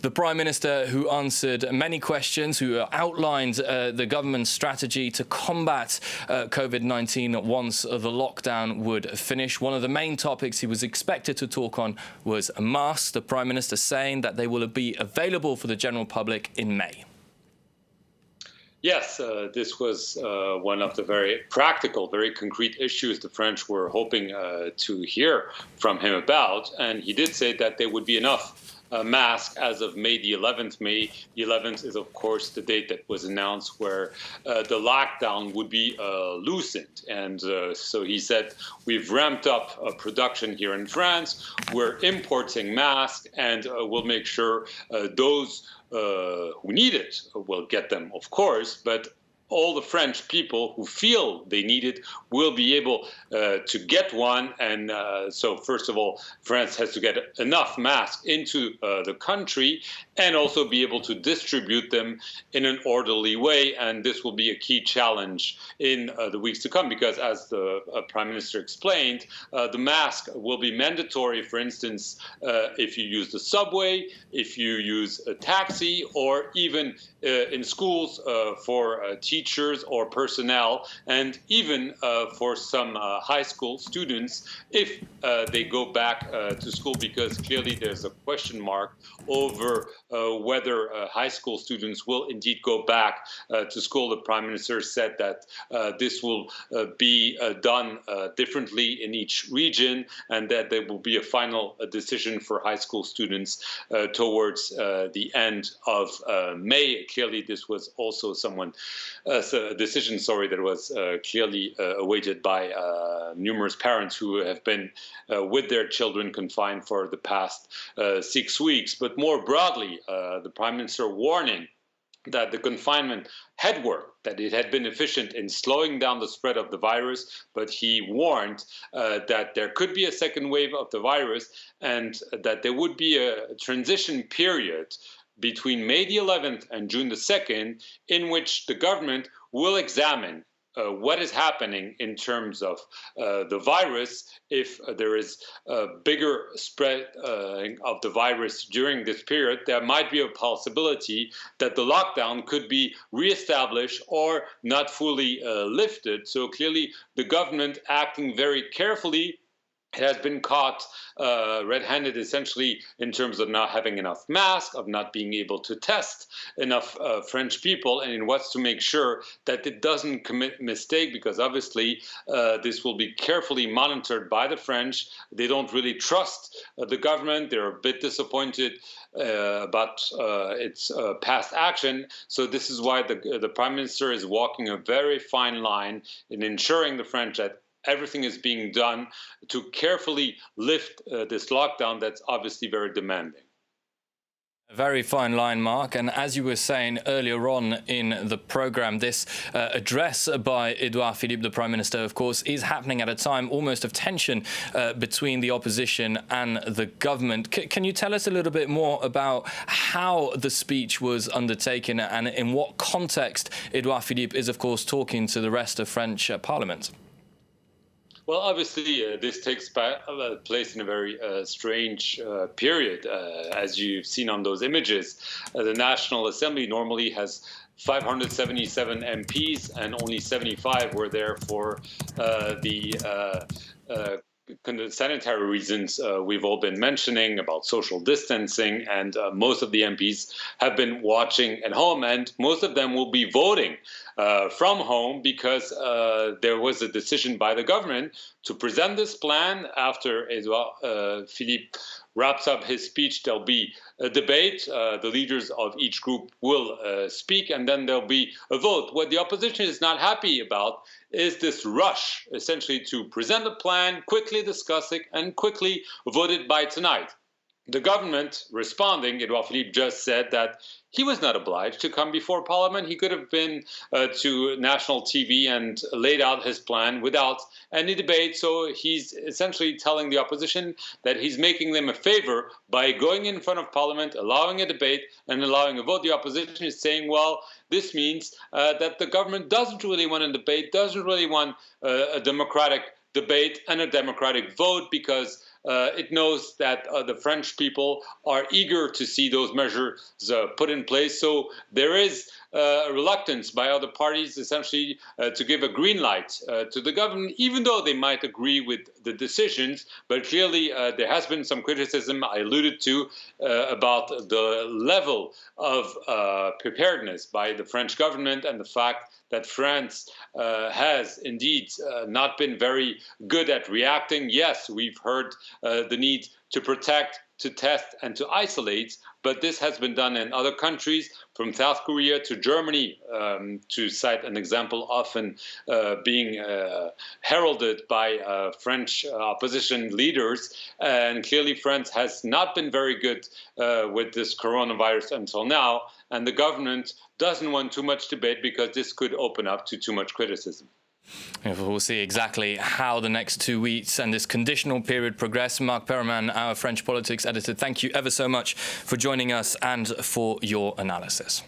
The Prime Minister, who answered many questions, who outlined the government's strategy to combat COVID-19 once the lockdown would finish. One of the main topics he was expected to talk on was masks. The Prime Minister saying that they will be available for the general public in May. Yes, this was one of the very practical, very concrete issues the French were hoping to hear from him about. And he did say that there would be enough masks as of May the 11th. May the 11th is, of course, the date that was announced where the lockdown would be loosened. And so he said, we've ramped up production here in France. We're importing masks, and we'll make sure those who need it will get them, of course, but all the French people who feel they need it will be able to get one. And so, first of all, France has to get enough masks into the country and also be able to distribute them in an orderly way. And this will be a key challenge in the weeks to come, because as the Prime Minister explained, the mask will be mandatory, for instance, if you use the subway, if you use a taxi, or even in schools for teachers or personnel, and even for some high school students if they go back to school, because clearly there's a question mark over whether high school students will indeed go back to school. The Prime Minister said that this will be done differently in each region, and that there will be a final decision for high school students towards the end of May. Clearly, this was also a decision, that was clearly awaited by numerous parents who have been with their children confined for the past 6 weeks. But more broadly, the Prime Minister warning that the confinement had worked, that it had been efficient in slowing down the spread of the virus, but he warned that there could be a second wave of the virus, and that there would be a transition period between May the 11th and June the 2nd, in which the government will examine what is happening in terms of the virus. If there is a bigger spread of the virus during this period, there might be a possibility that the lockdown could be reestablished or not fully lifted. So clearly, the government acting very carefully. It has been caught red-handed, essentially, in terms of not having enough masks, of not being able to test enough French people, and it wants to make sure that it doesn't commit mistake, because obviously this will be carefully monitored by the French. They don't really trust the government. They're a bit disappointed about its past action. So this is why the Prime Minister is walking a very fine line in ensuring the French that everything is being done to carefully lift this lockdown that's obviously very demanding. A very fine line, Mark. And as you were saying earlier on in the programme, this address by Edouard Philippe, the Prime Minister, of course, is happening at a time almost of tension between the opposition and the government. Can you tell us a little bit more about how the speech was undertaken and in what context Edouard Philippe is, of course, talking to the rest of French Parliament? Well, obviously, this takes place in a very strange period. As you've seen on those images, the National Assembly normally has 577 MPs, and only 75 were there for the sanitary reasons we've all been mentioning about social distancing, and most of the MPs have been watching at home, and most of them will be voting from home, because there was a decision by the government to present this plan. After Edouard Philippe wraps up his speech, there'll be a debate. The leaders of each group will speak, and then there'll be a vote. What the opposition is not happy about is this rush, essentially, to present a plan, quickly discuss it, and quickly vote it by tonight. The government, responding, Edouard Philippe just said that he was not obliged to come before Parliament. He could have been to national TV and laid out his plan without any debate. So he's essentially telling the opposition that he's making them a favor by going in front of Parliament, allowing a debate and allowing a vote. The opposition is saying, well, this means that the government doesn't really want a debate, doesn't really want a democratic debate and a democratic vote, because it knows that the French people are eager to see those measures put in place. So there is a reluctance by other parties essentially to give a green light to the government, even though they might agree with the decisions. But clearly there has been some criticism I alluded to about the level of preparedness by the French government and the fact that France has indeed not been very good at reacting. Yes, we've heard the need to protect, to test, and to isolate, but this has been done in other countries, from South Korea to Germany, to cite an example often being heralded by French opposition leaders. And clearly France has not been very good with this coronavirus until now, and the government doesn't want too much debate because this could open up to too much criticism. We'll see exactly how the next 2 weeks and this conditional period progress. Marc Perelman, our French politics editor, thank you ever so much for joining us and for your analysis.